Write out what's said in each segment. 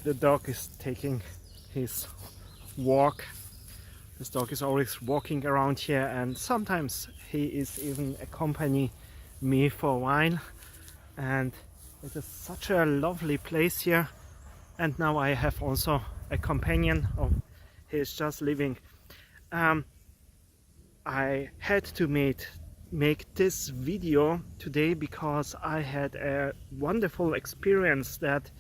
the dog is taking his walk. This dog is always walking around here, and sometimes he is even accompanying me for a while. And it is such a lovely place here. And now I have also a companion. He is just leaving. I had to make this video today because I had a wonderful experience that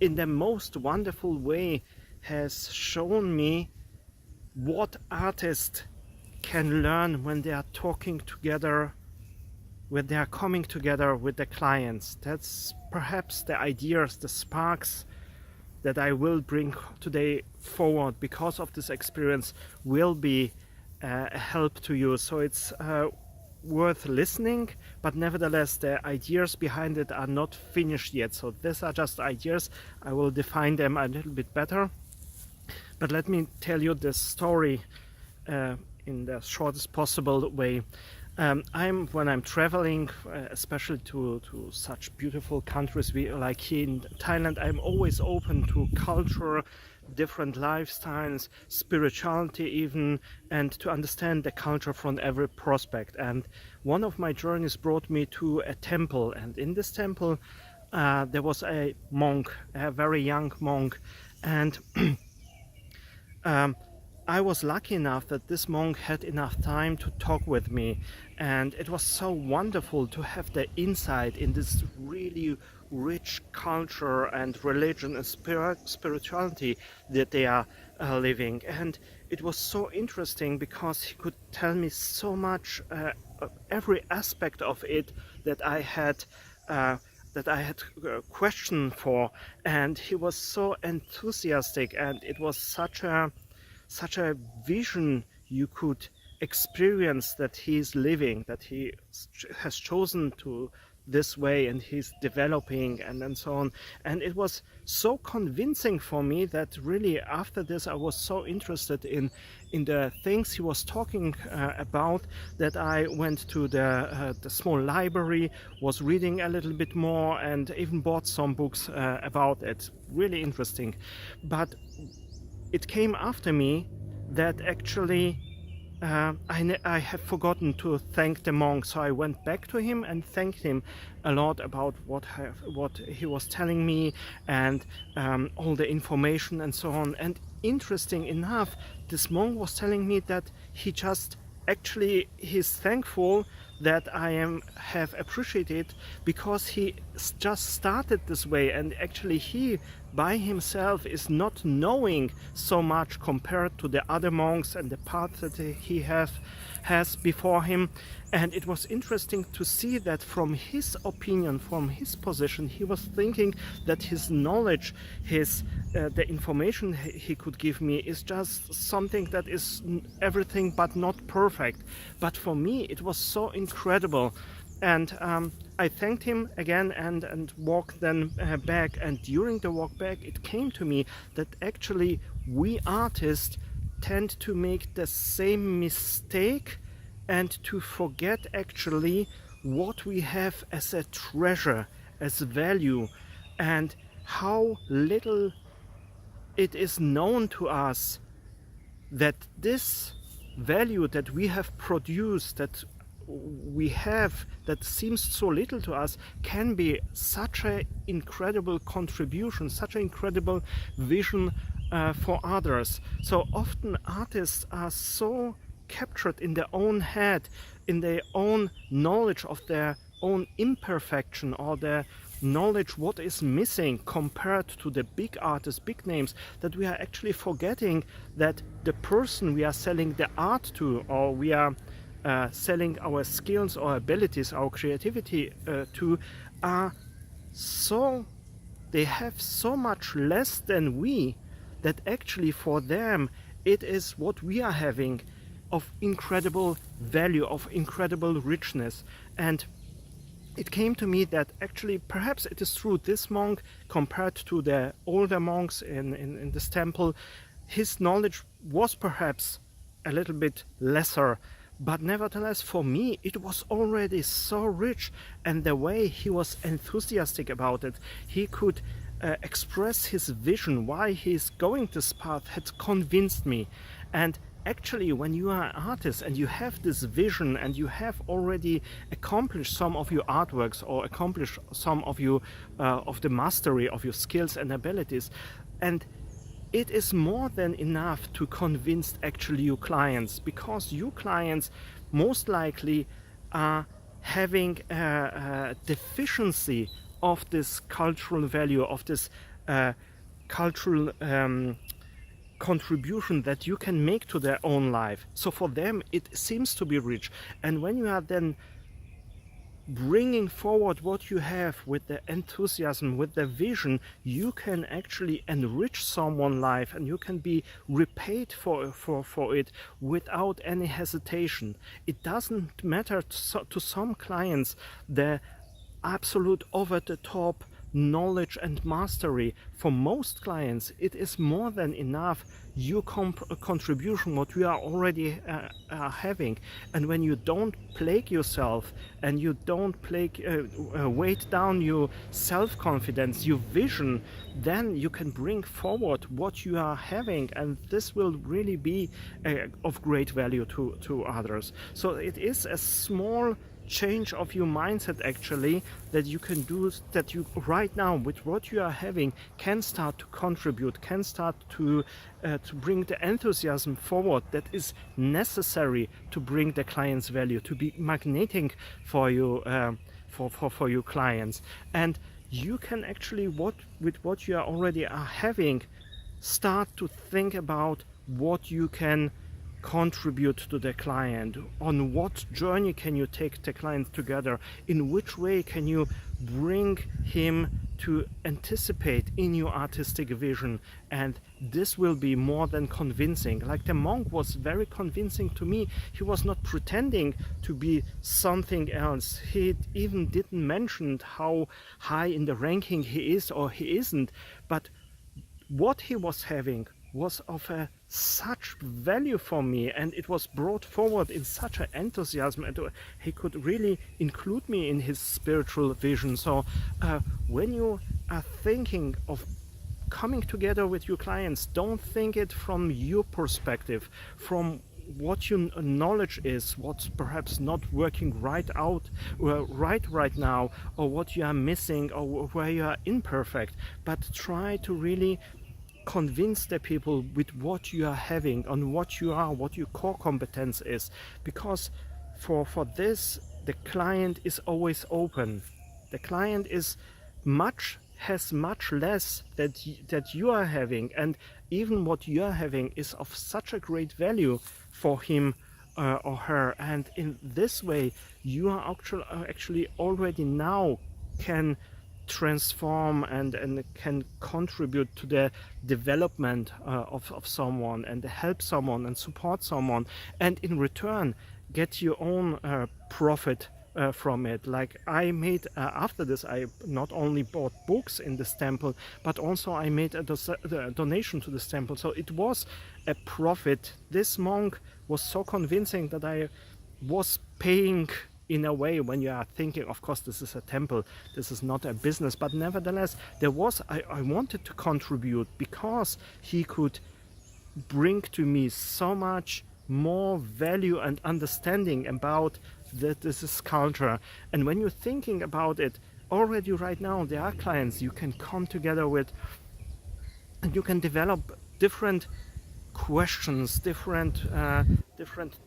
in the most wonderful way has shown me what artists can learn when they are talking together, when they are coming together with the clients. That's perhaps the ideas, the sparks that I will bring today forward because of this experience will be a help to you. So it's worth listening, but nevertheless the ideas behind it are not finished yet. So these are just ideas. I will define them a little bit better. But let me tell you the story in the shortest possible way. When I'm traveling, especially to such beautiful countries like here in Thailand, I'm always open to culture, different lifestyles, spirituality even, and to understand the culture from every prospect. And one of my journeys brought me to a temple, and in this temple there was a monk, a very young monk, and I was lucky enough that this monk had enough time to talk with me, and it was so wonderful to have the insight in this really rich culture and religion and spirituality that they are living. And it was so interesting because he could tell me so much, every aspect of it that I had question for, and he was so enthusiastic, and it was such a vision you could experience that he's living, that he has chosen to this way, and he's developing and so on. And it was so convincing for me that really after this I was so interested in the things he was talking about, that I went to the small library, was reading a little bit more, and even bought some books about it. Really interesting. But it came after me that actually I have forgotten to thank the monk, so I went back to him and thanked him a lot about what he was telling me, and all the information and so on. And interesting enough, this monk was telling me that he's thankful that I have appreciated, because he just started this way, and actually he by himself is not knowing so much compared to the other monks and the path that he has before him. And it was interesting to see that from his opinion, from his position, he was thinking that his knowledge, the information he could give me is just something that is everything but not perfect. But for me it was so incredible. And I thanked him again and walked then back. And during the walk back it came to me that actually we artists tend to make the same mistake and to forget actually what we have as a treasure, as value, and how little it is known to us that this value that we have produced, that we have, that seems so little to us, can be such an incredible contribution, such an incredible vision for others. So often artists are so captured in their own head, in their own knowledge of their own imperfection, or their knowledge what is missing compared to the big artists, big names, that we are actually forgetting that the person we are selling the art to, or we are selling our skills or abilities, our creativity to, they have so much less than we, that actually for them it is what we are having of incredible value, of incredible richness. And it came to me that actually perhaps it is true, this monk compared to the older monks in this temple, his knowledge was perhaps a little bit lesser, but nevertheless for me it was already so rich. And the way he was enthusiastic about it, he could express his vision, why he's going this path, had convinced me. And actually, when you are an artist and you have this vision and you have already accomplished some of your artworks or accomplished some of you of the mastery of your skills and abilities, and it is more than enough to convince actually your clients, because your clients most likely are having a deficiency of this cultural value, of this cultural contribution that you can make to their own life. So for them it seems to be rich, and when you are then bringing forward what you have with the enthusiasm, with the vision, you can actually enrich someone's life, and you can be repaid for it without any hesitation. It doesn't matter to some clients the absolute over-the-top knowledge and mastery. For most clients it is more than enough your contribution, what you are already having. And when you don't plague yourself and you don't weight down your self-confidence, your vision, then you can bring forward what you are having, and this will really be of great value to others. So it is a small change of your mindset actually that you can do, that you right now with what you are having can start to contribute, can start to bring the enthusiasm forward that is necessary to bring the client's value, to be magnetic for you, for your clients. And you can actually, with what you are already having, start to think about what you can contribute to the client, on what journey can you take the client together, in which way can you bring him to anticipate in your artistic vision. And this will be more than convincing. Like the monk was very convincing to me. He was not pretending to be something else. He even didn't mention how high in the ranking he is or he isn't, but what he was having was of such value for me, and it was brought forward in such an enthusiasm, and he could really include me in his spiritual vision. So when you are thinking of coming together with your clients, don't think it from your perspective, from what your knowledge is, what's perhaps not working right now, or what you are missing, or where you are imperfect, but try to really convince the people with what you are having, on what you are, what your core competence is, because for this the client is always open. The client has much less that you are having, and even what you are having is of such a great value for him or her. And in this way you are actually already now can transform and can contribute to the development of someone, and help someone and support someone, and in return get your own profit from it. Like I made after this, I not only bought books in this temple, but also I made a donation to this temple, so it was a profit. This monk was so convincing that I was paying in a way. When you are thinking, of course this is a temple, this is not a business, but nevertheless there was, I wanted to contribute, because he could bring to me so much more value and understanding about this sculpture. And when you're thinking about it, already right now there are clients you can come together with, and you can develop different questions, different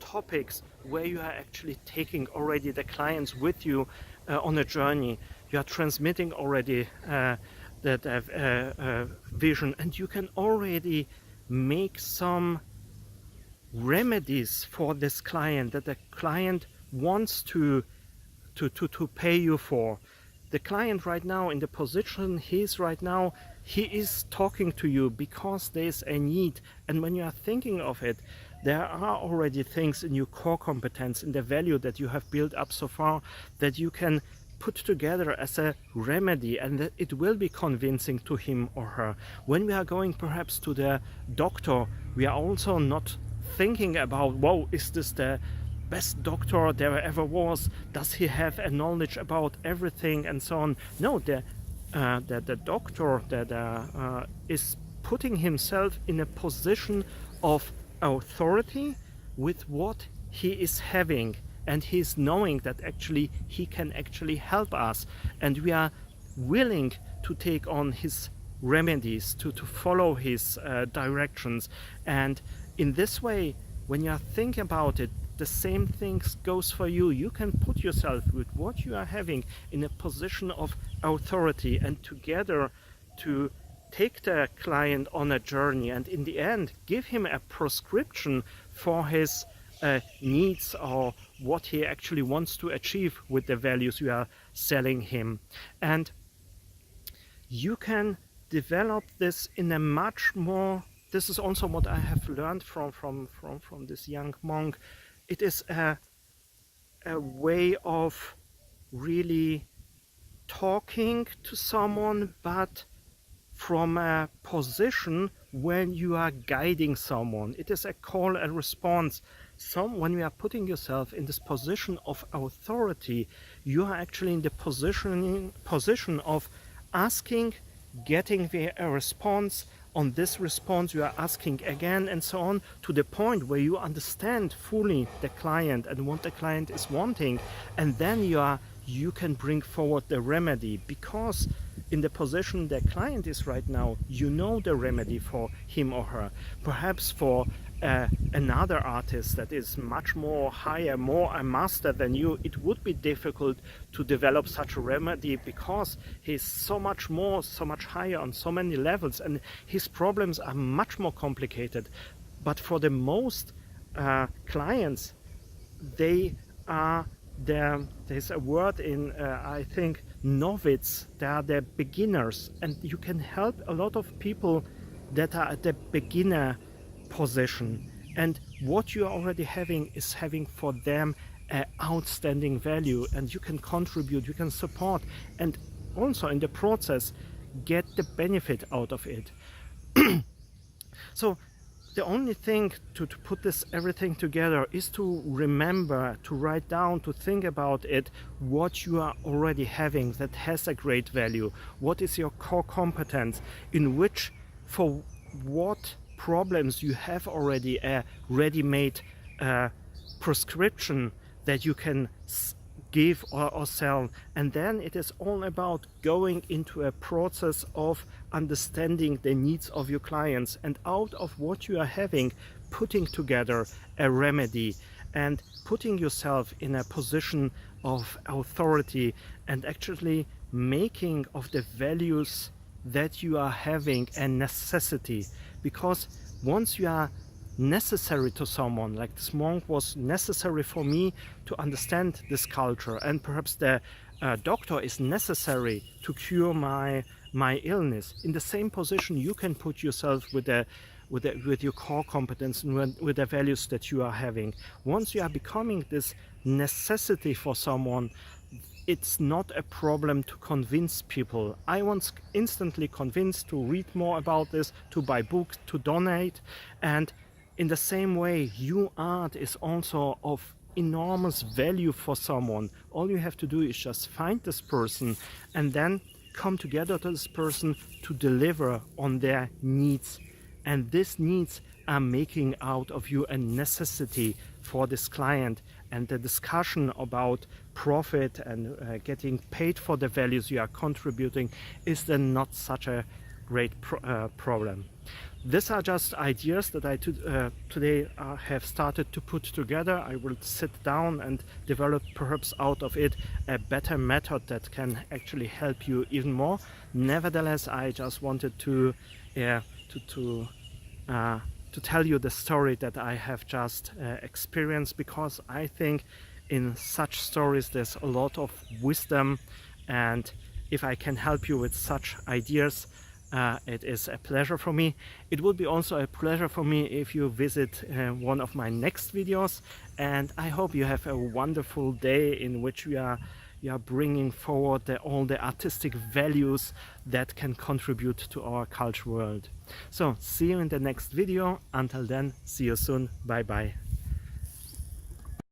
topics, where you are actually taking already the clients with you on a journey. You are transmitting already that vision, and you can already make some remedies for this client that the client wants to pay you for. The client right now, in the position he is right now, he is talking to you because there is a need. And when you are thinking of it, there are already things in your core competence, in the value that you have built up so far, that you can put together as a remedy, and that it will be convincing to him or her. When we are going perhaps to the doctor, we are also not thinking about, whoa, is this the best doctor there ever was? Does he have a knowledge about everything and so on? No, the that the doctor that is putting himself in a position of authority with what he is having, and he's knowing that actually he can actually help us, and we are willing to take on his remedies, to follow his directions. And in this way, when you think about it, the same thing goes for you. You can put yourself with what you are having in a position of authority, and together to take the client on a journey, and in the end give him a prescription for his needs, or what he actually wants to achieve with the values you are selling him. And you can develop this in a much more, this is also what I have learned from this young monk. It is a way of really talking to someone, but from a position when you are guiding someone. It is a call and response. When you are putting yourself in this position of authority, you are actually in the position of asking, getting a response. On this response you are asking again, and so on, to the point where you understand fully the client and what the client is wanting, and then you can bring forward the remedy, because in the position the client is right now, you know the remedy for him or her. Perhaps for another artist that is much more higher, more a master than you, it would be difficult to develop such a remedy, because he's so much more, so much higher on so many levels, and his problems are much more complicated. But for the most clients, they are there's a word in I think novice, they are the beginners, and you can help a lot of people that are at the beginner position, and what you are already having is having for them an outstanding value, and you can contribute, you can support, and also in the process get the benefit out of it. So the only thing to put this everything together is to remember, to write down, to think about it, what you are already having that has a great value. What is your core competence, in which, for what problems you have already a ready-made prescription that you can give or sell. And then it is all about going into a process of understanding the needs of your clients, and out of what you are having, putting together a remedy and putting yourself in a position of authority, and actually making of the values that you are having a necessity. Because once you are necessary to someone, like this monk was necessary for me to understand this culture, and perhaps the doctor is necessary to cure my illness, in the same position you can put yourself with your core competence and with the values that you are having. Once you are becoming this necessity for someone, it's not a problem to convince people. I was instantly convinced to read more about this, to buy books, to donate. And in the same way, your art is also of enormous value for someone. All you have to do is just find this person and then come together to this person to deliver on their needs. And these needs are making out of you a necessity for this client. And the discussion about profit and getting paid for the values you are contributing is then not such a great problem. These are just ideas that I today have started to put together. I will sit down and develop perhaps out of it a better method that can actually help you even more. Nevertheless, I just wanted to tell you the story that I have just experienced, because I think in such stories there's a lot of wisdom, and if I can help you with such ideas, it is a pleasure for me. It would be also a pleasure for me if you visit one of my next videos, and I hope you have a wonderful day in which you are bringing forward all the artistic values that can contribute to our culture world. So see you in the next video. Until then, see you soon. Bye bye.